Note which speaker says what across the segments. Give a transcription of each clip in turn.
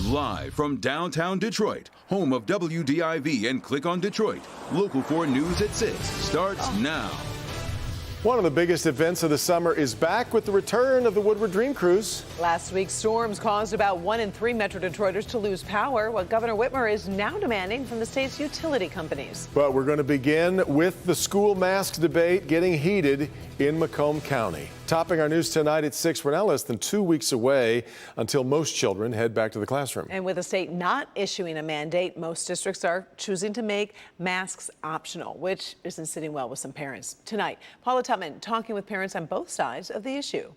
Speaker 1: Live from downtown Detroit, home of WDIV and Click on Detroit, Local 4 News at 6 starts now.
Speaker 2: One of the biggest events of the summer is back with the return of the Woodward Dream Cruise.
Speaker 3: Last week's storms caused about 1 in 3 Metro Detroiters to lose power, what Governor Whitmer is now demanding from the state's utility companies.
Speaker 2: But we're going to begin with the school mask debate getting heated in Macomb County. Topping our news tonight at 6, we're now less than 2 weeks away until most children head back to the classroom.
Speaker 3: And with the state not issuing a mandate, most districts are choosing to make masks optional, which isn't sitting well with some parents. Tonight, Paula Tutman talking with parents on both sides of the issue.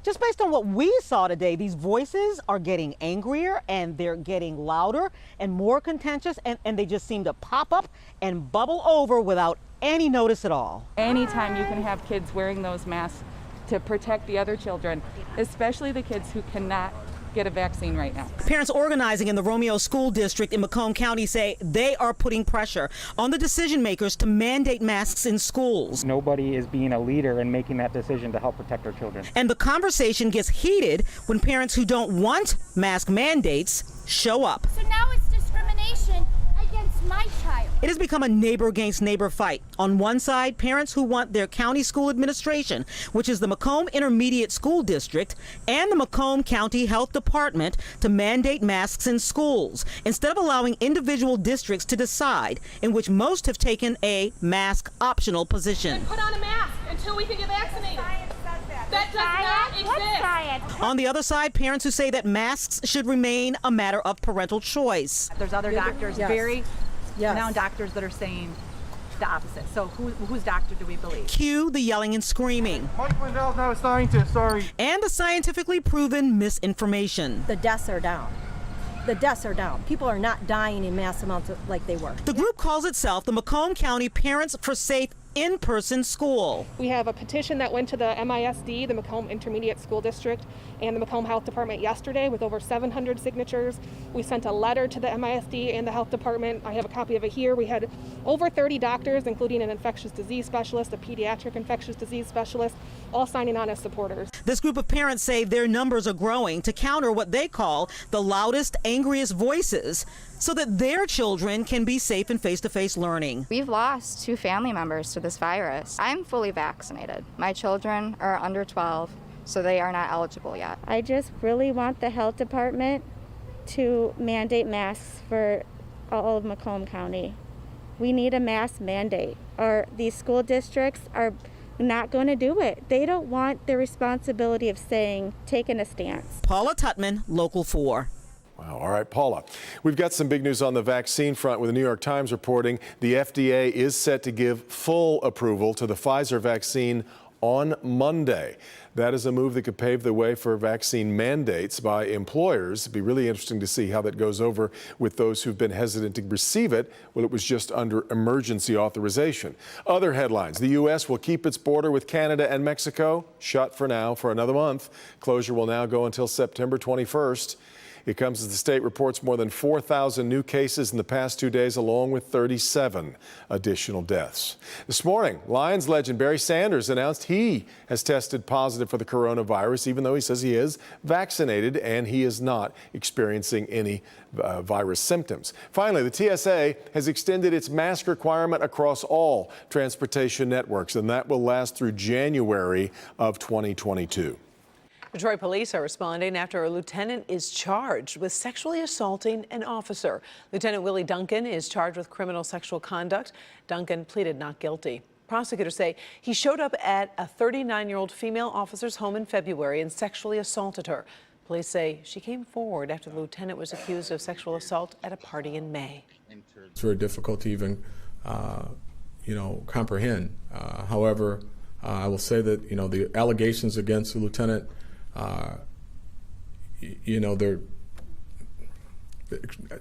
Speaker 4: Just based on what we saw today, these voices are getting angrier and they're getting louder and more contentious, and they just seem to pop up and bubble over without any notice at all.
Speaker 5: Anytime you can have kids wearing those masks to protect the other children, especially the kids who cannot get a vaccine right now.
Speaker 4: Parents organizing in the Romeo School District in Macomb County say they are putting pressure on the decision makers to mandate masks in schools.
Speaker 6: Nobody is being a leader and making that decision to help protect our children.
Speaker 4: And the conversation gets heated when parents who don't want mask mandates show up.
Speaker 7: So now it's discrimination against my child.
Speaker 4: It has become a neighbor against neighbor fight. On one side, parents who want their county school administration, which is the Macomb Intermediate School District, and the Macomb County Health Department to mandate masks in schools, instead of allowing individual districts to decide, in which most have taken a mask optional position.
Speaker 8: Put on a mask until we can get vaccinated. That does not exist.
Speaker 4: On the other side, parents who say that masks should remain a matter of parental choice.
Speaker 9: There's other doctors, very renowned doctors that are saying the opposite. So whose doctor do we believe?
Speaker 4: Cue the yelling and screaming.
Speaker 6: Mike Lindell's not a scientist, sorry.
Speaker 4: And the scientifically proven misinformation.
Speaker 10: The deaths are down. The deaths are down. People are not dying in mass amounts like they were.
Speaker 4: The group calls itself the Macomb County Parents for Safe in-person school.
Speaker 8: We have a petition that went to the MISD, the Macomb Intermediate School District, and the Macomb Health Department yesterday with over 700 signatures. We sent a letter to the MISD and the Health Department. I have a copy of it here. We had over 30 doctors, including an infectious disease specialist, a pediatric infectious disease specialist, all signing on as supporters.
Speaker 4: This group of parents say their numbers are growing to counter what they call the loudest, angriest voices, so that their children can be safe in face-to-face learning.
Speaker 11: We've lost 2 family members to this virus. I'm fully vaccinated. My children are under 12, so they are not eligible yet.
Speaker 12: I just really want the health department to mandate masks for all of Macomb County. We need a mask mandate, or these school districts are not going to do it. They don't want the responsibility of taking a stance.
Speaker 4: Paula Tutman, Local 4.
Speaker 2: Wow. All right, Paula. We've got some big news on the vaccine front with the New York Times reporting the FDA is set to give full approval to the Pfizer vaccine on Monday. That is a move that could pave the way for vaccine mandates by employers. It'd be really interesting to see how that goes over with those who've been hesitant to receive it when it was just under emergency authorization. Other headlines. The U.S. will keep its border with Canada and Mexico shut for now for another month. Closure will now go until September 21st. It comes as the state reports more than 4,000 new cases in the past 2 days, along with 37 additional deaths. This morning, Lions legend Barry Sanders announced he has tested positive for the coronavirus, even though he says he is vaccinated and he is not experiencing any virus symptoms. Finally, the TSA has extended its mask requirement across all transportation networks, and that will last through January of 2022.
Speaker 3: Detroit police are responding after a lieutenant is charged with sexually assaulting an officer. Lieutenant Willie Duncan is charged with criminal sexual conduct. Duncan pleaded not guilty. Prosecutors say he showed up at a 39-year-old female officer's home in February and sexually assaulted her. Police say she came forward after the lieutenant was accused of sexual assault at a party in May.
Speaker 13: It's very difficult to even, comprehend. However, I will say that, the allegations against the lieutenant,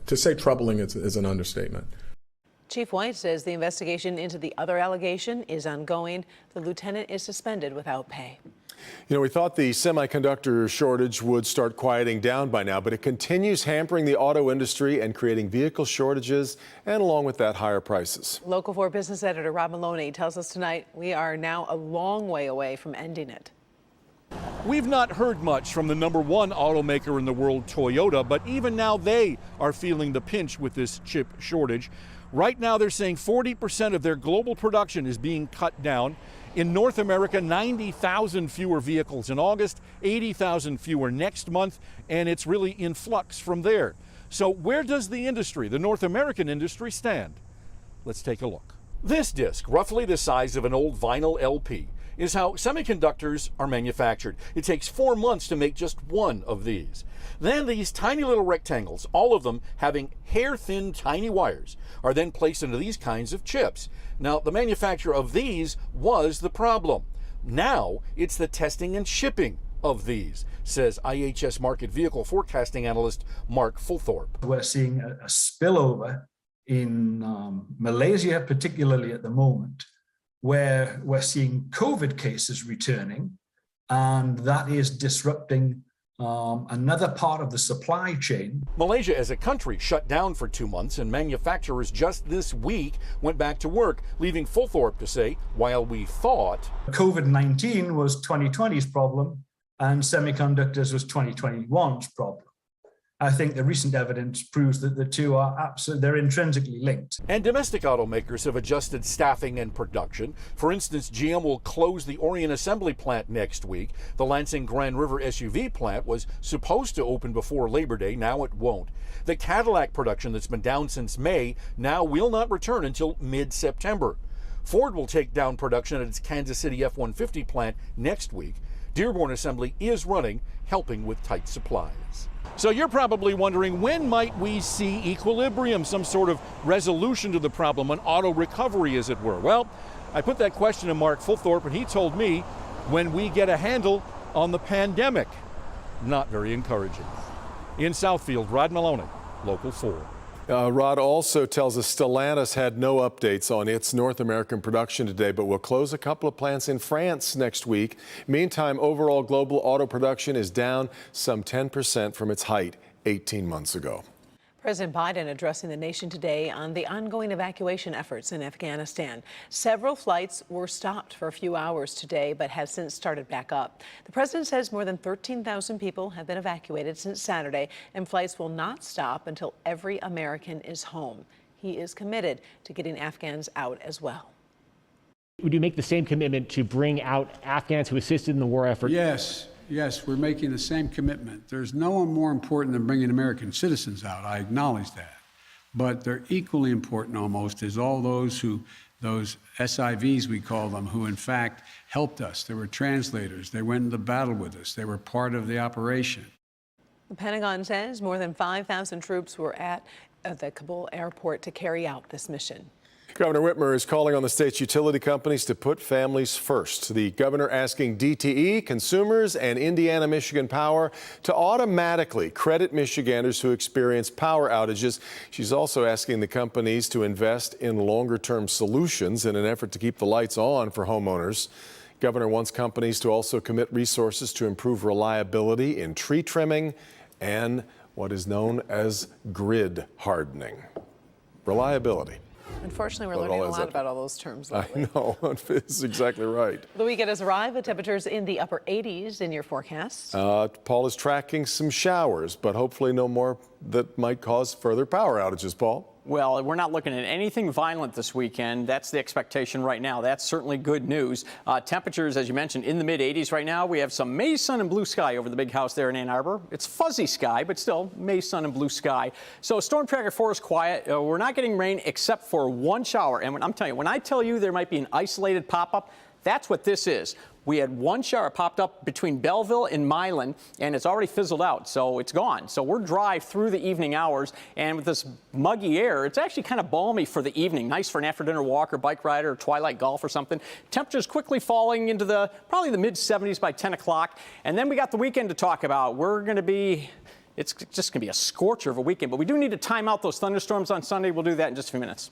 Speaker 13: to say troubling is an understatement.
Speaker 3: Chief White says the investigation into the other allegation is ongoing. The lieutenant is suspended without pay.
Speaker 2: We thought the semiconductor shortage would start quieting down by now, but it continues hampering the auto industry and creating vehicle shortages, and along with that, higher prices.
Speaker 3: Local 4 business editor Rob Maloney tells us tonight we are now a long way away from ending it.
Speaker 14: We've not heard much from the #1 automaker in the world, Toyota, but even now they are feeling the pinch with this chip shortage. Right now they're saying 40% of their global production is being cut down. In North America, 90,000 fewer vehicles in August, 80,000 fewer next month, and it's really in flux from there. So where does the industry, the North American industry, stand? Let's take a look. This disc, roughly the size of an old vinyl LP, is how semiconductors are manufactured. It takes 4 months to make just one of these. Then these tiny little rectangles, all of them having hair-thin tiny wires, are then placed into these kinds of chips. Now, the manufacture of these was the problem. Now, it's the testing and shipping of these, says IHS Markit vehicle forecasting analyst Mark Fulthorpe.
Speaker 15: We're seeing a spillover in Malaysia, particularly at the moment, where we're seeing COVID cases returning, and that is disrupting another part of the supply chain.
Speaker 14: Malaysia as a country shut down for 2 months, and manufacturers just this week went back to work, leaving Fulthorpe to say, while we thought
Speaker 15: COVID-19 was 2020's problem and semiconductors was 2021's problem. I think the recent evidence proves that the two are they're intrinsically linked.
Speaker 14: And domestic automakers have adjusted staffing and production. For instance, GM will close the Orion assembly plant next week. The Lansing Grand River SUV plant was supposed to open before Labor Day. Now it won't. The Cadillac production that's been down since May now will not return until mid-September. Ford will take down production at its Kansas City F-150 plant next week. Dearborn Assembly is running, helping with tight supplies. So you're probably wondering, when might we see equilibrium, some sort of resolution to the problem, an auto recovery, as it were? Well, I put that question to Mark Fulthorpe, and he told me when we get a handle on the pandemic. Not very encouraging. In Southfield, Rod Maloney, Local 4.
Speaker 2: Rod also tells us Stellantis had no updates on its North American production today, but will close a couple of plants in France next week. Meantime, overall global auto production is down some 10% from its height 18 months ago.
Speaker 3: President Biden addressing the nation today on the ongoing evacuation efforts in Afghanistan. Several flights were stopped for a few hours today, but have since started back up. The president says more than 13,000 people have been evacuated since Saturday, and flights will not stop until every American is home. He is committed to getting Afghans out as well.
Speaker 16: Would you make the same commitment to bring out Afghans who assisted in the war effort?
Speaker 17: Yes, we're making the same commitment. There's no one more important than bringing American citizens out. I acknowledge that. But they're equally important almost is all those SIVs, we call them, who in fact helped us. They were translators. They went into battle with us. They were part of the operation.
Speaker 3: The Pentagon says more than 5,000 troops were at the Kabul airport to carry out this mission.
Speaker 2: Governor Whitmer is calling on the state's utility companies to put families first. The governor asking DTE, consumers, and Indiana Michigan Power to automatically credit Michiganders who experience power outages. She's also asking the companies to invest in longer-term solutions in an effort to keep the lights on for homeowners. Governor wants companies to also commit resources to improve reliability in tree trimming and what is known as grid hardening. Reliability.
Speaker 3: Unfortunately, we're learning a lot about all those terms lately.
Speaker 2: I know. It's exactly right.
Speaker 3: The weekend has arrived with temperatures in the upper 80s in your forecast.
Speaker 2: Paul is tracking some showers, but hopefully no more that might cause further power outages, Paul.
Speaker 18: Well, we're not looking at anything violent this weekend. That's the expectation right now. That's certainly good news. Temperatures, as you mentioned, in the mid-80s right now. We have some May sun and blue sky over the big house there in Ann Arbor. It's fuzzy sky, but still May sun and blue sky. So Storm Tracker 4 is quiet. We're not getting rain except for one shower. And I'm telling you, when I tell you there might be an isolated pop-up, that's what this is. We had one shower popped up between Belleville and Milan, and it's already fizzled out, so it's gone. So we're dry through the evening hours, and with this muggy air, it's actually kind of balmy for the evening. Nice for an after-dinner walk or bike ride or twilight golf or something. Temperatures quickly falling into probably the mid-70s by 10 o'clock. And then we got the weekend to talk about. It's just going to be a scorcher of a weekend, but we do need to time out those thunderstorms on Sunday. We'll do that in just a few minutes.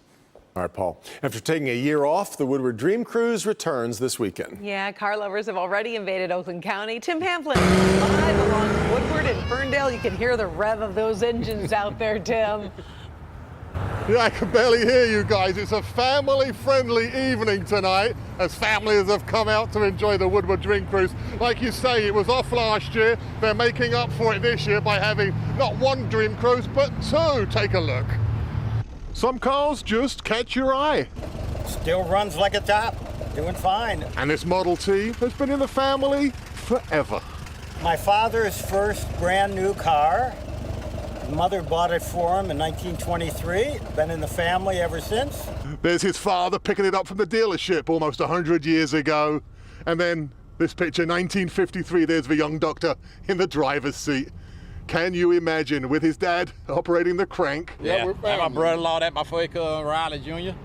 Speaker 2: All right, Paul. After taking a year off, the Woodward Dream Cruise returns this weekend.
Speaker 3: Yeah, car lovers have already invaded Oakland County. Tim Pamplin, live along Woodward and Ferndale. You can hear the rev of those engines out there, Tim.
Speaker 19: Yeah, I can barely hear you guys. It's a family-friendly evening tonight as families have come out to enjoy the Woodward Dream Cruise. Like you say, it was off last year. They're making up for it this year by having not one Dream Cruise, but two. Take a look. Some cars just catch your eye.
Speaker 20: Still runs like a top, doing fine.
Speaker 19: And this Model T has been in the family forever.
Speaker 20: My father's first brand new car. Mother bought it for him in 1923. Been in the family ever since.
Speaker 19: There's his father picking it up from the dealership almost 100 years ago. And then this picture, 1953, there's the young doctor in the driver's seat. Can you imagine with his dad operating the crank?
Speaker 21: Yeah, my brother-in-law, that my first cousin, Riley Jr.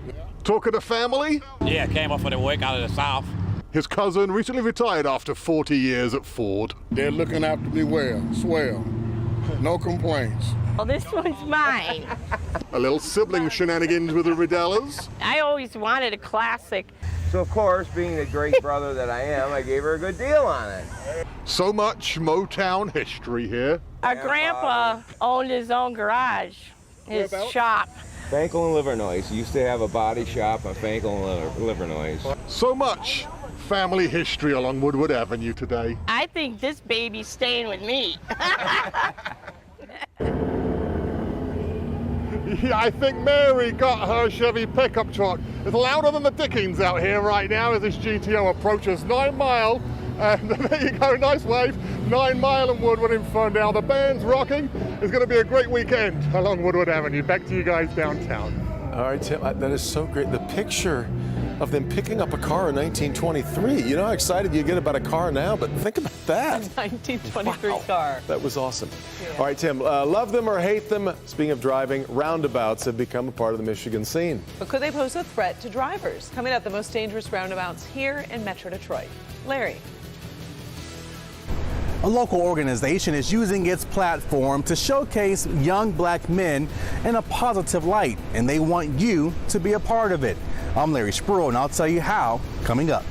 Speaker 19: Talking of family?
Speaker 21: Yeah, came up for the work out of the South.
Speaker 19: His cousin recently retired after 40 years at Ford.
Speaker 22: They're looking after me well, swell. No complaints.
Speaker 23: Well, this one's mine.
Speaker 19: A little sibling shenanigans with the Ridellas.
Speaker 23: I always wanted a classic.
Speaker 24: So, of course, being the great brother that I am, I gave her a good deal on it.
Speaker 19: So much Motown history here.
Speaker 23: Our grandpa owned his own garage, his shop.
Speaker 24: Fankel and Livernois used to have a body shop on Fankel and Livernois.
Speaker 19: So much family history along Woodward Avenue today.
Speaker 23: I think this baby's staying with me.
Speaker 19: Yeah, I think Mary got her Chevy pickup truck. It's louder than the Dickens out here right now as this GTO approaches 9 Mile. And there you go, nice wave. 9 Mile and Woodward in Ferndale. The band's rocking. It's going to be a great weekend along Woodward Avenue. Back to you guys downtown.
Speaker 2: All right, Tim, that is so great. The picture of them picking up a car in 1923. You know how excited you get about a car now, but think about that.
Speaker 3: 1923 car.
Speaker 2: That was awesome. Yeah. All right, Tim, love them or hate them, speaking of driving, roundabouts have become a part of the Michigan scene.
Speaker 3: But could they pose a threat to drivers? Coming up, the most dangerous roundabouts here in Metro Detroit. Larry.
Speaker 25: A local organization is using its platform to showcase young black men in a positive light, and they want you to be a part of it. I'm Larry Spruill, and I'll tell you how coming up.